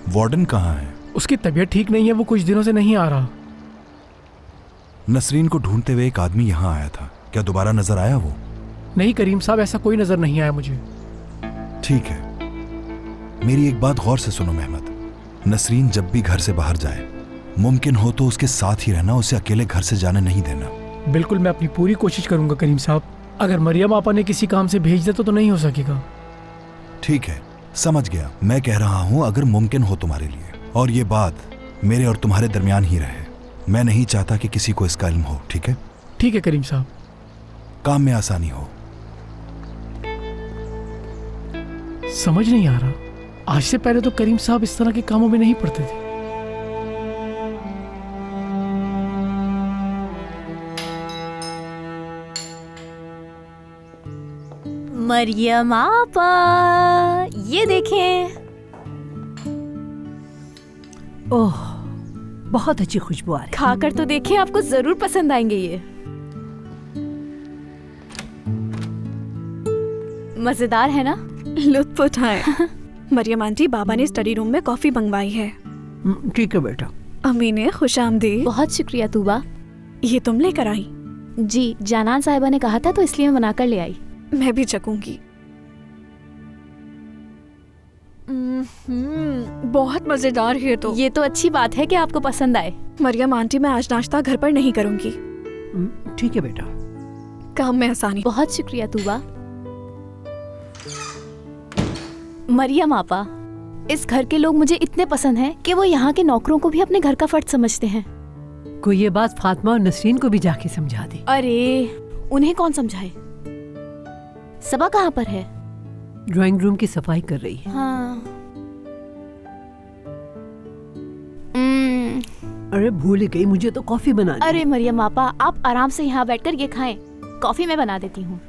Warden कहाँ है? उसकी तबीयत ठीक नहीं है, वो कुछ दिनों से नहीं आ रहा। नसरीन को ढूंढते हुए एक आदमी यहाँ आया था, क्या दोबारा नजर आया वो? नहीं करीम साहब, ऐसा कोई नजर नहीं आया मुझे। ठीक है, मेरी एक बात गौर से सुनो मेहमद। नसरीन जब भी घर से बाहर जाए, मुमकिन हो तो उसके साथ ही रहना, उसे अकेले घर से जाने नहीं देना। बिल्कुल, मैं अपनी पूरी कोशिश करूंगा करीम साहब। अगर मरियम आपा ने किसी काम से भेज दिया तो नहीं हो सकेगा। ठीक है, समझ गया। मैं कह रहा हूं अगर मुमकिन हो तुम्हारे लिए, और ये बात मेरे और तुम्हारे दरमियान ही रहे। मैं नहीं चाहता कि किसी को इसका इल्म हो। ठीक है? ठीक है करीम साहब। काम में आसानी हो। समझ नहीं आ रहा, आज से पहले तो करीम साहब इस तरह के कामों में नहीं पड़ते थे। मरियम आपा, ये देखें। ओह, बहुत अच्छी खुशबू आ रही है। खाकर तो देखें, आपको जरूर पसंद आएंगे ये। मजेदार है ना? लुत्फ उठाए। मरियम आंटी, बाबा ने स्टडी रूम में कॉफी मंगवाई है। ठीक है बेटा। अम्मी ने खुशामदीद। बहुत शुक्रिया तूबा। ये तुम लेकर आई? जी, जानान साहिबा ने कहा था तो इसलिए मैं बनाकर ले आई। मैं भी चखूंगी। बहुत मजेदार है तो। ये तो अच्छी बात है कि आपको पसंद आए। मरियम आंटी, मैं आज नाश्ता घर पर नहीं करूंगी। ठीक है बेटा। काम में आसानी। बहुत शुक्रिया तूबा। मरियम आपा, इस घर के लोग मुझे इतने पसंद हैं कि वो यहाँ के नौकरों को भी अपने घर का फर्द समझते हैं। कोई ये बात फातिमा और नसरीन को भी जाके समझा दे। अरे, उन्हें कौन समझाए? सबा कहाँ पर है? ड्राइंग रूम की सफाई कर रही है। हाँ। अरे भूल ही गई, मुझे तो कॉफी बनानी है। अरे मरियम आपा, आप आराम से यहाँ बैठकर ये खाएं। कॉफी मैं बना देती हूँ।